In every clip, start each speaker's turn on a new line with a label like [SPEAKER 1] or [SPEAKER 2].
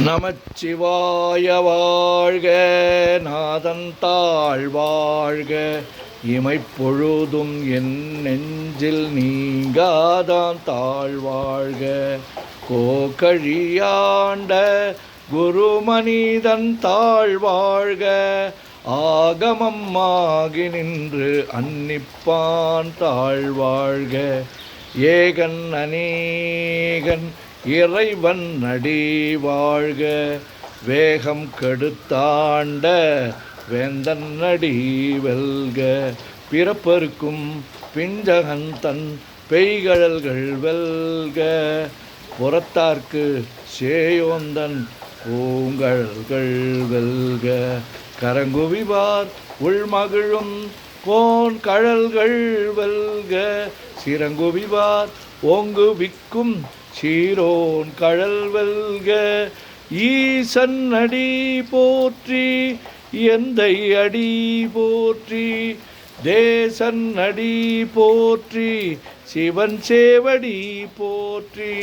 [SPEAKER 1] நமச்சிவாய வாழ்க, நாதன் தாழ் வாழ்க, இமைப்பொழுதும் என் நெஞ்சில் நீங்காதான் தாழ் வாழ்க. கோகழியாண்ட குருமனிதன் தாழ் வாழ்க, ஆகமம் ஆகி நின்று அன்னிப்பான் தாழ் வாழ்க. ஏகன் அநேகன் இறைவன் அடி வாழ்க, வேகம் கெடுத்தாண்ட வேந்தன் அடி வெல்க. பிறப்பருக்கும் பிஞ்சகன் தன் பெய்கழல்கள் வெல்க, புறத்தார்க்கு சேயோந்தன் பூங்கழல்கள் வெல்க. கரங்குவிவார் உள்மகிழும் கோன் கழல்கள் வெல்க, சிறங்குவிவார் ஓங்கு விக்கும் சீரோன் கழல் வெல்க. ஈசன் அடி போற்றி, எந்தை அடி போற்றி, தேசன் அடி போற்றி, சிவன் சேவடி போற்றி.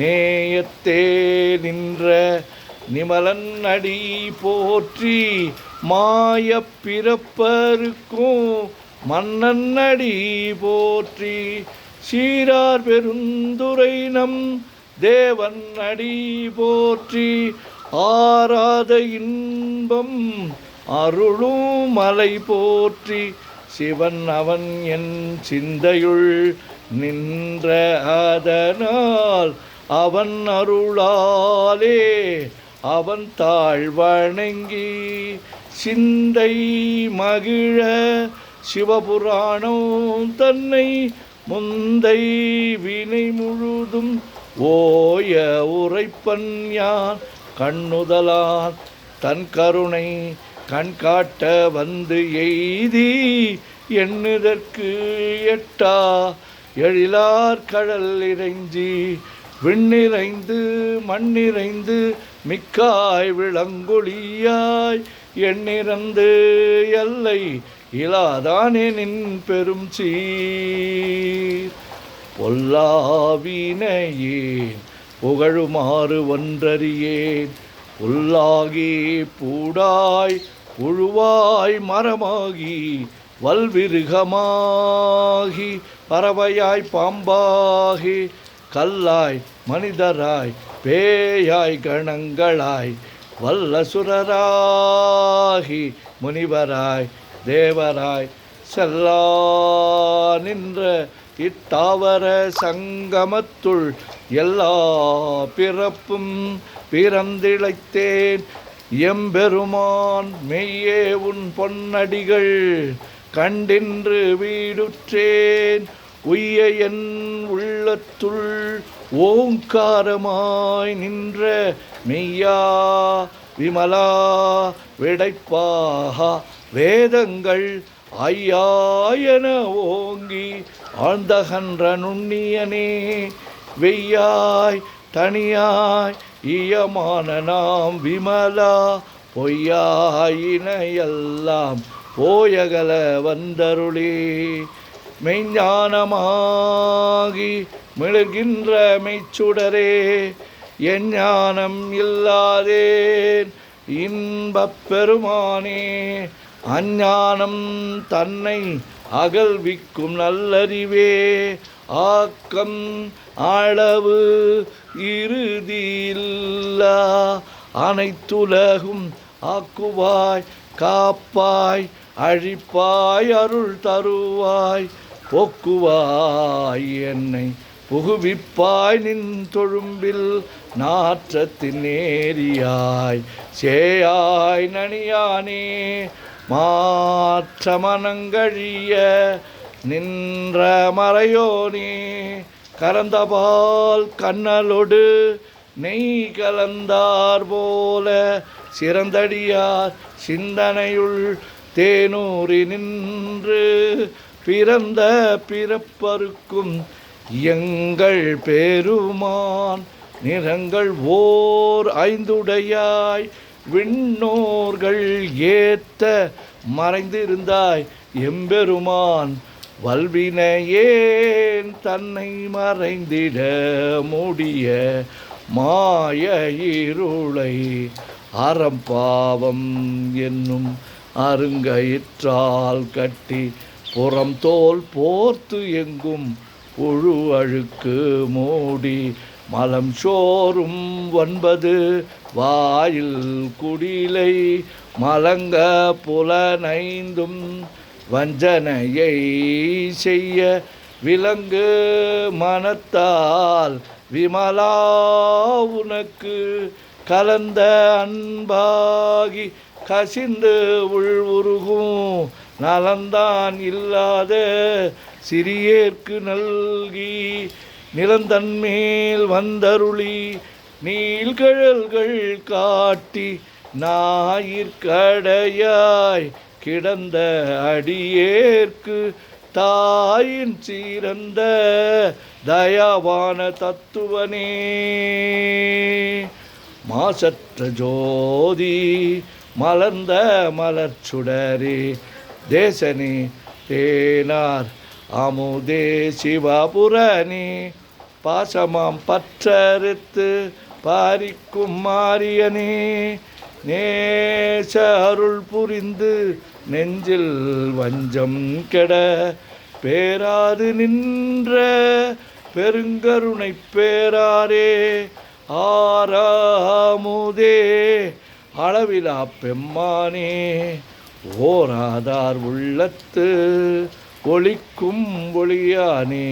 [SPEAKER 1] நேயத்தே நின்ற நிமலன் அடி போற்றி, மாயப் பிறப்பருக்கும் மன்னன் அடி போற்றி. சீரார் பெருந்துரை நம் தேவன் அடி போற்றி, ஆராத இன்பம் அருளும் மலை போற்றி. சிவன் அவன் என் சிந்தையுள் நின்ற அதனால், அவன் அருளாலே அவன் தாழ் வணங்கி சிந்தை மகிழ சிவபுராணம் தன்னை முந்தை வினை முழுதும் ஓய உரைப்பன் யான். கண்ணுதலான் தன் கருணை கண்காட்ட வந்து எய்தி, எண்ணுதற்கு எட்டா எழிலார் கடல் இறைஞ்சி, விண்ணிறைந்து மண்ணிறைந்து மிக்காய் விளங்கொழியாய், எண்ணிறந்து எல்லை இலாதானே நின் பெரும் சீர். பொல்லாவினையேன் புகழுமாறு ஒன்றறியேன், புல்லாகி பூடாய் புழுவாய் மரமாகி வல்விருகமாகி பறவையாய் பாம்பாகி கல்லாய் மனிதராய் பேயாய் கணங்களாய் வல்லசுரராகி முனிவராய் தேவராய் செல்லா நின்ற இத்தாவர சங்கமத்துள் எல்லா பிறப்பும் பிறந்திழைத்தேன். எம்பெருமான் மெய்யே உன் பொன்னடிகள் கண்டின்று வீடுற்றேன். உய்ய என் உள்ளத்துள் ஓங்காரமாய் நின்ற மெய்யா விமலா விடைப்பாகா வேதங்கள் ஐயாயன ஓங்கி ஆழ்ந்தகன்ற நுண்ணியனே. வெய்யாய் தனியாய் ஈயமான நாம் விமலா, பொய்யாயினையெல்லாம் போயகல வந்தருளே. மெய்ஞானமாகி மிளகின்ற மெய்ச்சுடரே, என் ஞானம் இல்லாதேன் இன்பப் பெருமானே. அஞ்ஞானம் தன்னை அகல்விக்கும் நல்லறிவே, ஆக்கம் அளவு இறுதியில்லா அனைத்துலகும் ஆக்குவாய் காப்பாய் அழிப்பாய் அருள் தருவாய். போக்குவாய் என்னை புகுவிப்பாய் நின் தொழும்பில் நாற்றத்தின் நேரியாய் சேயாய் நனியானே. மாற்ற மனங்கழிய நின்ற மறையோனே, கரந்தபால் கண்ணலொடு நெய் கலந்தார் போல சிறந்தடியார் சிந்தனையுள் தேனூறி நின்று, பிறந்த பிறப்பருக்கும் எங்கள் பெருமான் நிறங்கள் ஓர் ஐந்துடையாய், விண்ணோர்கள் ஏத்த மறைந்திருந்தாய் எம்பெருமான். வல்வினையேன் தன்னை மறைந்திட முடிய மாய இருளை அறம்பாவம் என்னும் அருங்கயிற்றால் கட்டி புறம் தோல் போர்த்து எங்கும் புழு அழுக்கு மூடி மலம் சோறும் 9 வாயில் குடிலை மலங்க புலனைந்தும் வஞ்சனையை செய்ய விலங்கு மனத்தால் விமலா உனக்கு கலந்த அன்பாகி கசிந்து உள்வுருகும் நலந்தான் இல்லாத சிறியேற்கு நல்கி நிலந்தன்மேல் வந்தருளி நீள்கழல்கள் காட்டி ஞாயிற்கடையாய் கிடந்த அடியேற்கு தாயின் சீரந்த தயாவான தத்துவனே மாசற்ற ஜோதி மலர்ந்த மலர்ச்சுடரே தேசனே தேனார் அமுதே சிவபுரணி பாசமாம் பற்றறுத்து பாரிக்கும் மாரியனே நேச அருள் புரிந்து நெஞ்சில் வஞ்சம் கெட பேராது நின்ற பெருங்கருணை பேராரே ஆறாமுதே அளவிலா பெம்மானே ஓராதார் உள்ளத்து ஒளிக்கும் ஒளியானே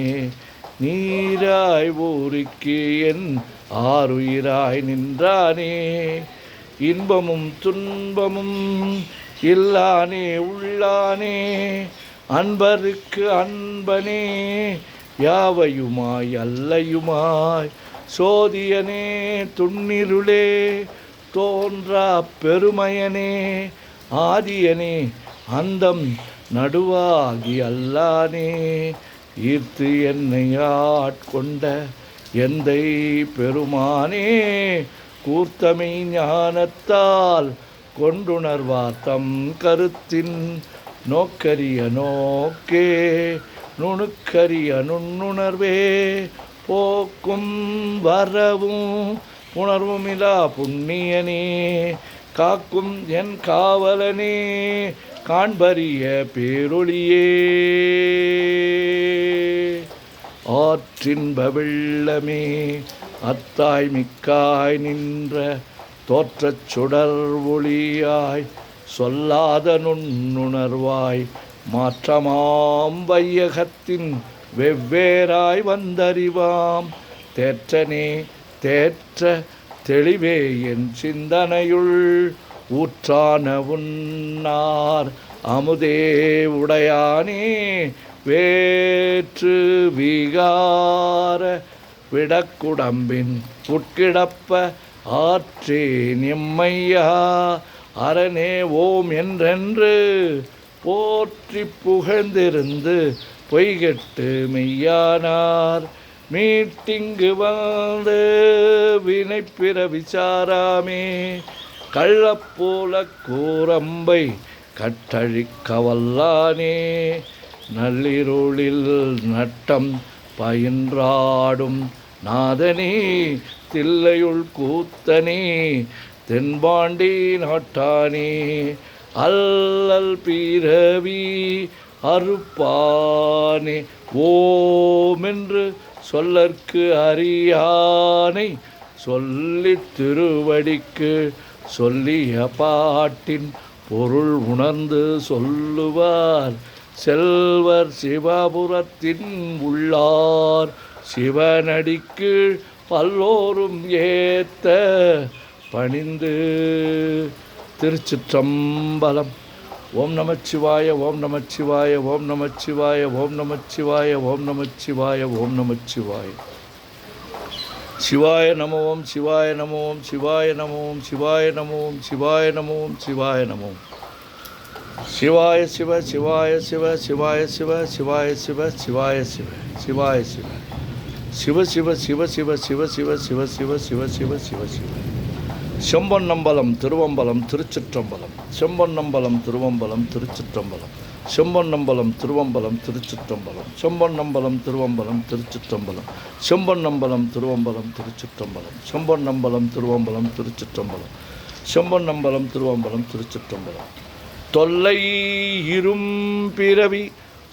[SPEAKER 1] நீராய் ஊருக்கு என் ஆறுயிராய் நின்றானே இன்பமும் துன்பமும் இல்லானே உள்ளானே அன்பருக்கு அன்பனே யாவையுமாய் அல்லையுமாய் சோதியனே துன்னிருளே தோன்றா பெருமையனே ஆதியனே அந்தம் நடுவாகி அல்லானே ஈர்த்து என்னை ஆட்கொண்ட எந்தை பெருமானே கூர்த்தமை ஞானத்தால் கொண்டுணர்வார் தம் கருத்தின் நோக்கரிய நோக்கே நுணுக்கரிய நுண்ணுணர்வே போக்கும் வரவும் உணர்வுமிலா புண்ணியனே காக்கும் என் காவலனே காண்பரிய பேரொளியே ஆற்றின்ப வெள்ளமே அத்தாய் மிக்காய் நின்ற தோற்றச் சுடர் ஒளியாய் சொல்லாத நுண்ணுணர்வாய் மாற்றமாம் வையகத்தின் வெவ்வேறாய் வந்தறிவாம் தேற்றனே தேற்ற தெளிவே என் சிந்தனையுள் ஊற்றான உன்னார் அமுதே உடையானே வேற்று விகார விடக்குடம்பின் உட்கிடப்ப ஆற்றே நிம்மையா அரணே ஓம் என்றென்று போற்றி புகழ்ந்திருந்து பொய்கெட்டு மெய்யானார் மீட்டிங்கு வந்து வினைப்பிற விசாராமே கள்ளப்போல கூரம்பை கட்டழிக்க வல்லானே நள்ளிருளில் நட்டம் பயின்றாடும் நாதனே தில்லையுள் கூத்தனே தென்பாண்டி நாட்டானே அல்லல் பிறவி அறுப்பானே ஓமென்று சொல்லற்கு அறியானை சொல்லித் திருவடிக்கு சொல்லிய பாட்டின் பொருள் உணர்ந்து சொல்லுவார் செல்வர் சிவபுரத்தின் உள்ளார் சிவனடிக்கு பல்லோரும் ஏத்த பணிந்து. திருச்சிற்றம்பலம். ஓம் நமச்சிவாய ஓம் நமச்சிவாய ஓம் நமச்சிவாய ஓம் நமச்சிவாய ஓம் நமச்சிவாய ஓம் நமச்சிவாய. சிவாய நமோம் சிவாய நமோம் சிவாய நமோம் சிவாய நமோம் சிவாய நமோம் சிவாய நமோம். சிவாய சிவ சிவாய சிவ சிவாய சிவ சிவாய சிவ சிவாய சிவ சிவாய சிவ சிவ சிவ சிவ சிவ சிவ சிவ சிவ சிவ சிவ சிவ சிவ சிவ. செம்பொன்னம்பலம் திருவம்பலம் திருச்சிற்றம்பலம். செம்பொன்னம்பலம் திருவம்பலம் திருச்சிற்றம்பலம். செம்பொன்னம்பலம் திருவம்பலம் திருச்சிற்றம்பலம். செம்பொன்னம்பலம் திருவம்பலம் திருச்சிற்றம்பலம். செம்பொன்னம்பலம் திருவம்பலம் திருச்சிற்றம்பலம். செம்பொன்னம்பலம் திருவம்பலம் திருச்சிற்றம்பலம். செம்பொன்னம்பலம் திருவம்பலம் திருச்சிற்றம்பலம். தொல்லை இரும் பிறவி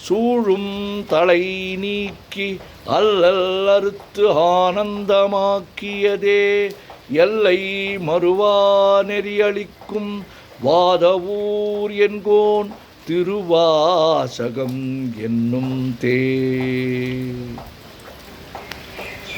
[SPEAKER 1] சூழும் தலை நீக்கி அல்லல் அறுத்து ஆனந்தமாக்கியதே எல்லை மறுவா நெறியளிக்கும் வாதவூர் என்கோன் திருவாசகம் என்னும் தே.